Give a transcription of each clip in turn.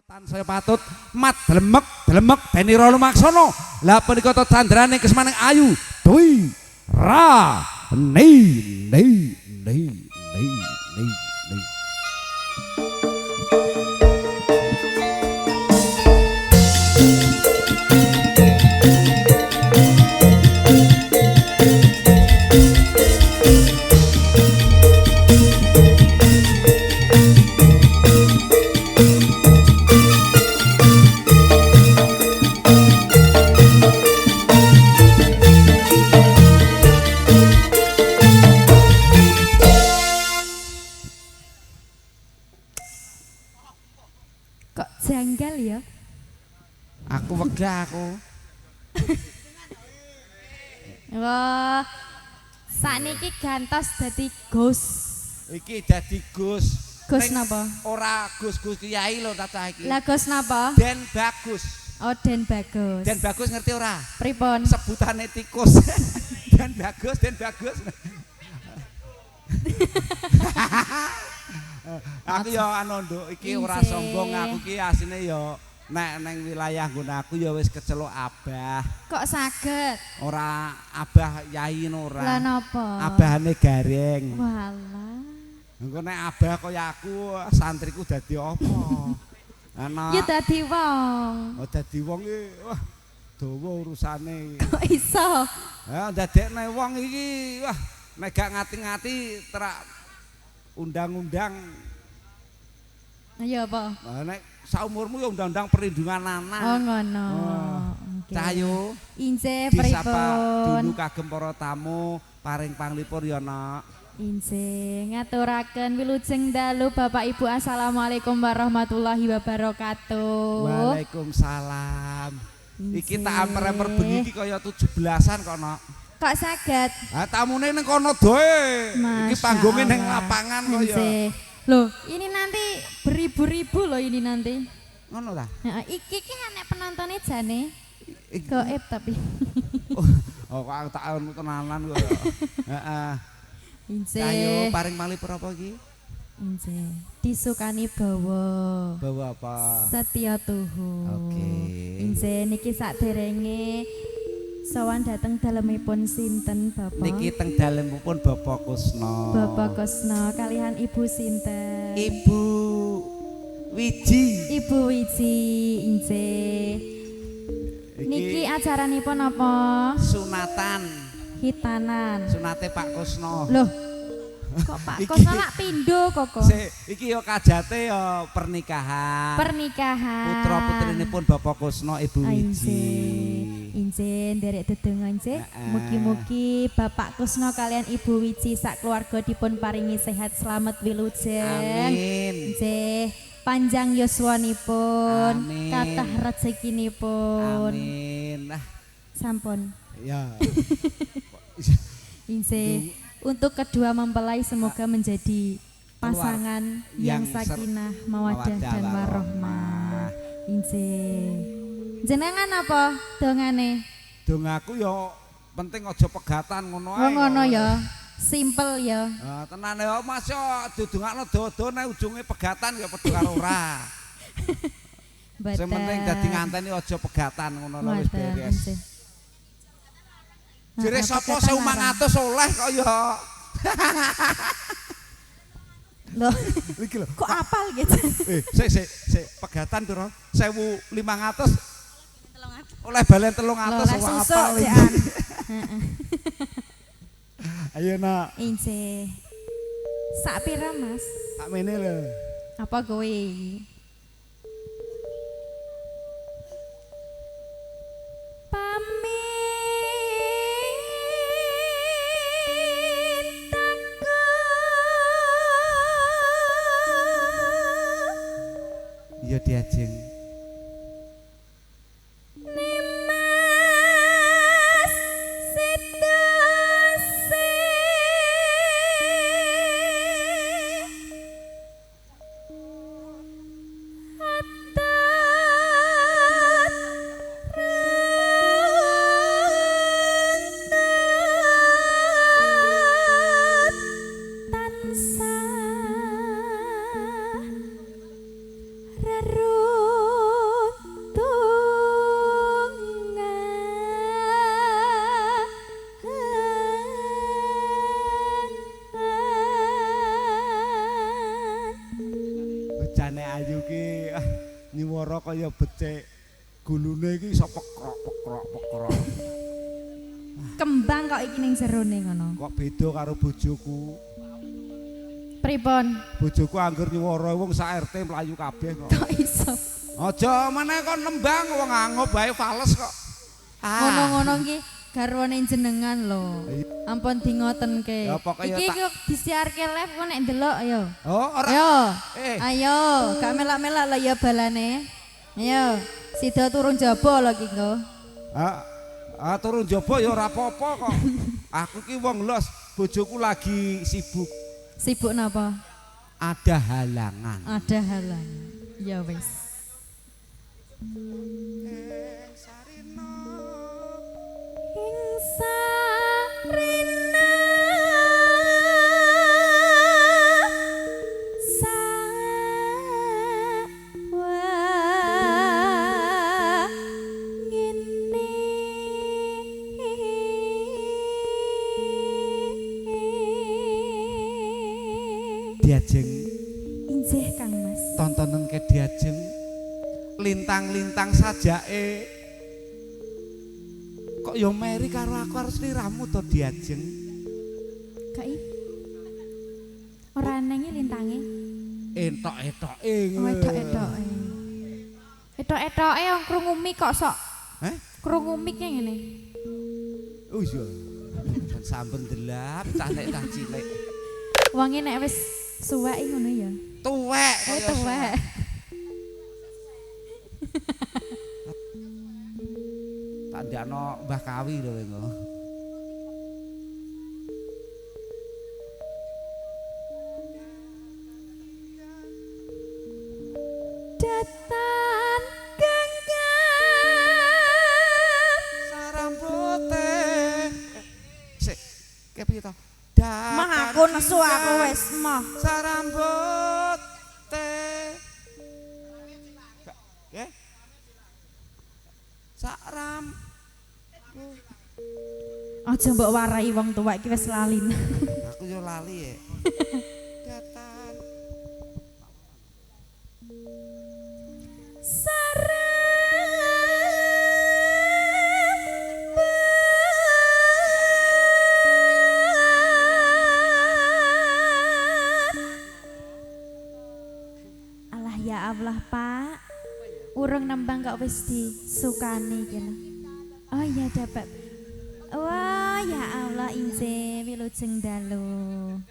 Tansaya patut mat delemek beni ra lumaksana. Lah punika to candrane kesmaning ayu. Dwi ra nei. Kok janggal ya? Aku wegah aku. Wah, sakniki gantos dadi Gus. Iki dadi Gus. Gus Ning napa? Ora Gus Kiai lho cah iki. Lah Gus napa? Den Bagus. Oh, Den Bagus. Den Bagus ngerti ora? Pripun? Sebutane tikus. Den Bagus. Aku ya anu nduk iki ora sombong, aku ki asine ya nek neng wilayah nggon aku ya wis keceluk abah. Kok saged? Ora abah yai ora. Lah napa? Abahane gareng. Walah. Engko nek abah kaya aku santriku dadi apa? Ana. Ya dadi wong. Oh dadi wong iki wah dawa urusane. Kok iso? Ya dadekne wong iki wah nek gak ngati-ngati terak undang-undang. Ayo apa? Nah, nek saumurmu ya undang-undang perlindungan anak. Oh ngono. Nggih. Cahyo. Ince Disapa pripun? dulu kagem para tamu paring panglipur ya nak. Ince ngaturaken wilujeng dalu Bapak Ibu, assalamualaikum warahmatullahi wabarakatuh. Waalaikumsalam. Iki Ince. tak amper-amper bengi iki kaya 17-an kono. Kok saged? Ah tamune ning kono doe. Iki Masya panggonge ning Allah. lapangan kaya. Ince. Loh, ini nanti beribu-ribu loh ini nanti. Ngono ta? Nah, iki nek penontonnya jane goib tapi. Oh kok aku tak anu tenanan kok ya. Heeh. Ince. Ayo paring panglipur apa iki? Ince. Disukani bawa. Bawa apa? Setia tuhu. Oke. Ince niki saderenge sowan dateng dalemipun sinten Bapak? Niki teng dalemipun Bapak Kusno. Bapak Kusno kalihan Ibu sinten? Ibu Wiji. Ibu Wiji, Ince. Niki acaranipun apa? Sunatan. Hitanan. Sunate Pak Kusno. Loh, kok Pak Iki- Kusno lak pindho kok. Iki ya kajate ya pernikahan. Pernikahan. Putra putrinipun Bapak Kusno Ibu Wiji. Ince nderek dedonga Ince. Mugi-mugi Bapak Kusno kalian Ibu Wiji sak keluarga dipun paringi sehat selamat wilujeng. Amin. Ince panjang yuswanipun, Amin. kathah rezekinipun. Amin. Nah, Sampun. ya. Ince untuk kedua mempelai semoga menjadi pasangan yang yang sakinah, mawaddah dan mawaddah warahmah. Ince. Jenengan apa dongane? Dong aku ya penting aja pegatan ngono ae. Oh ngono ya. Simple ya. Ah, tenan ya Mas yo dudungakno dodo nek ujunge pegatan ya padha karo ora. Sing penting dadi nganteni aja pegatan ngono lho wis beres. Jere sapa 1.500 oleh kok ya. Loh, Iki lho. kok apal gitu? Sik pegatan piro? 1.500 oleh balen 300 Lek wong susuk apal iki. jekan. Heeh. Ayo nak, Ince. Sak pira, Mas? tak mene lho. Apa kowe? Iya diajeng. Nimas sedase tansah reru Nyuwara kaya becik. Gulune iki iso pekrok. Kembang kok iki ning jerone ngono. Kok beda karo bojoku. Pripun? Bojoku angger nyuwara wong sak RT mlayu kabeh kok. Kok iso? Aja meneh kon nembang wong anggap bae fales kok. Ngono-ngono iki garwane jenengan lho. Ampun di ngotenke. Ya, pokoknya iki kok disiarke live kok nek ndelok ayo. Oh, ora. Ayo. Ayo, gak melak-melak lho ya balane. Ayo, sida turun jaba lho iki engko. Turun jaba ya ora apa-apa kok. Aku ki wong los, bojoku lagi sibuk. Sibuk napa? Ada halangan. Ada halangan. Ya wis. Sarina Diajeng injih Kang Mas. Tontonan ke diajeng lintang-lintang sajake. Kok ya meri karo aku harus liramu to diajeng. Kai. Ora nengi lintange. Entok-entoke. Oh, etok-etoke. Etok-etoke wong krungu mik kok sok. Krungu mik ngene. Oh iya. Sampun delap cah nek cah cilik. Wonge nek wis suwek ngono ya. Tuwek. Tuwek. Tandakno Mbah Kawi lho engko. Datan genggam sarambote. Sik, kepiye to? Mah aku nesu aku wis mah. Sarambote. Nggih. Saram. Aja mbok warai wong tuwek iki wis lali. Aku yo lali ya. Datan. Alah ya Allah, Pak. Urung nembang kok wis disukani iki lho. Oh iya dapat. Wah ya Allah inje wilujeng dalu.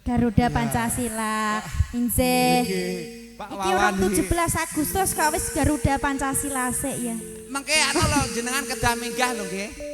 Garuda Pancasila. Inje. Iki orang 17 Agustus kok wis Garuda Pancasila sik ya. Mengke ana lho jenengan kedah minggah lho nggih.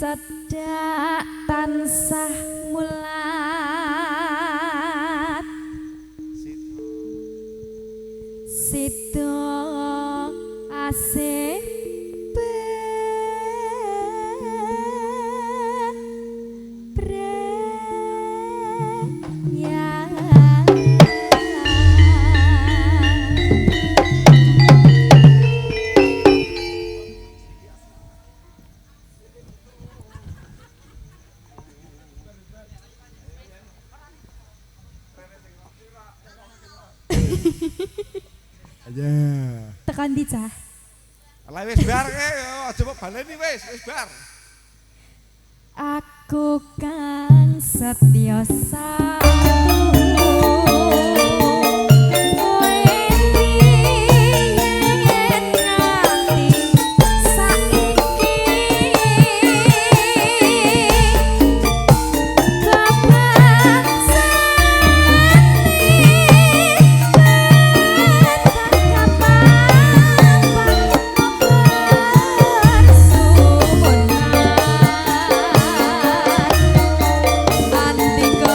Cedak tansah mulat Sido asih tekan di cah. Lah wis bar aja mbok baleni wis bar. Aku kang setya satu Antika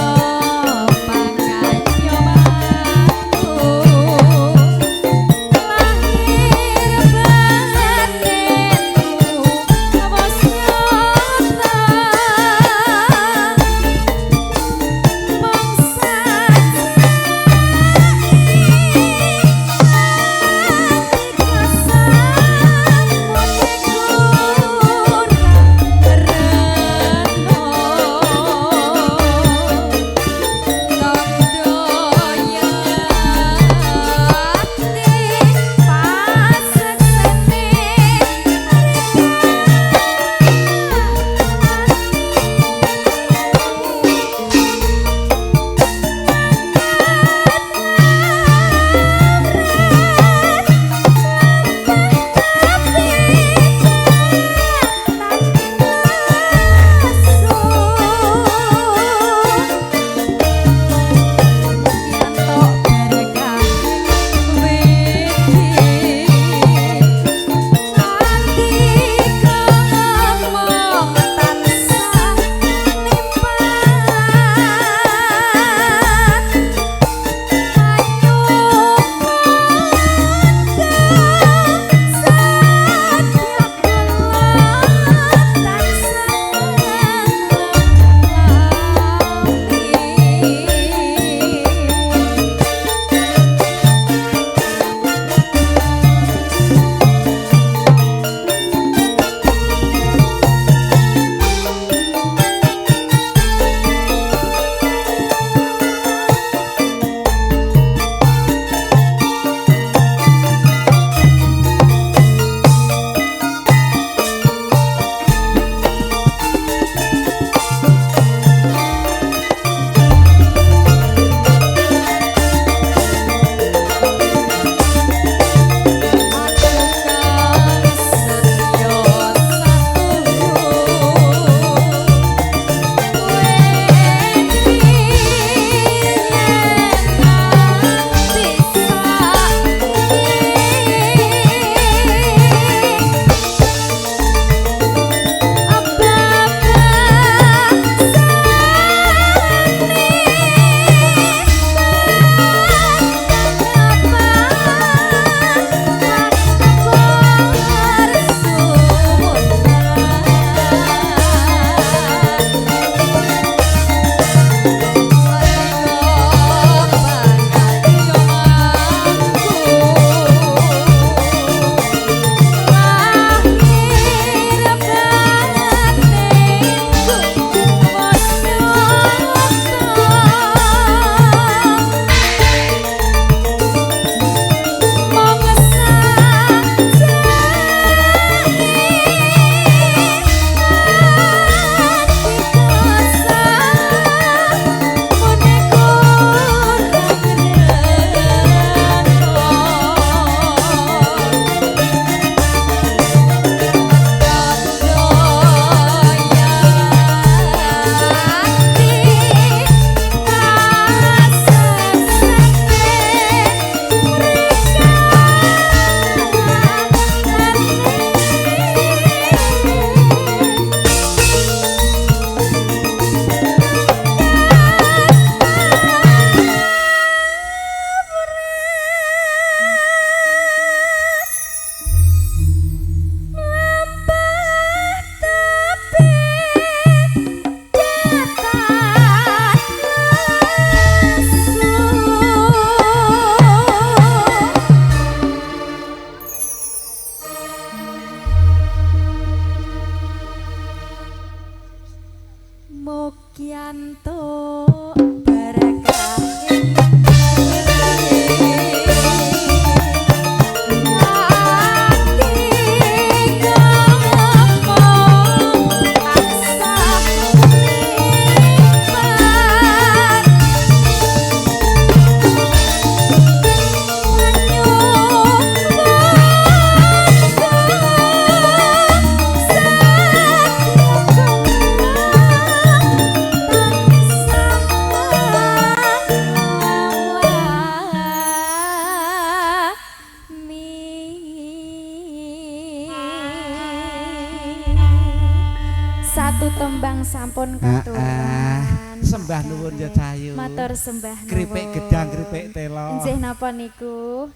satu tembang sampun katuran. Sembah nuwun ya Cahayu. Matur sembah nuwun. Kripik gedang, kripik telo. Injih napa niku?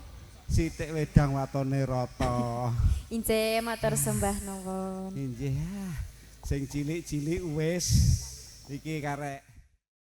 Sitik wedang watone rata. Injih matur sembah nuwun. Injih. Sing cilik-cilik wis iki karek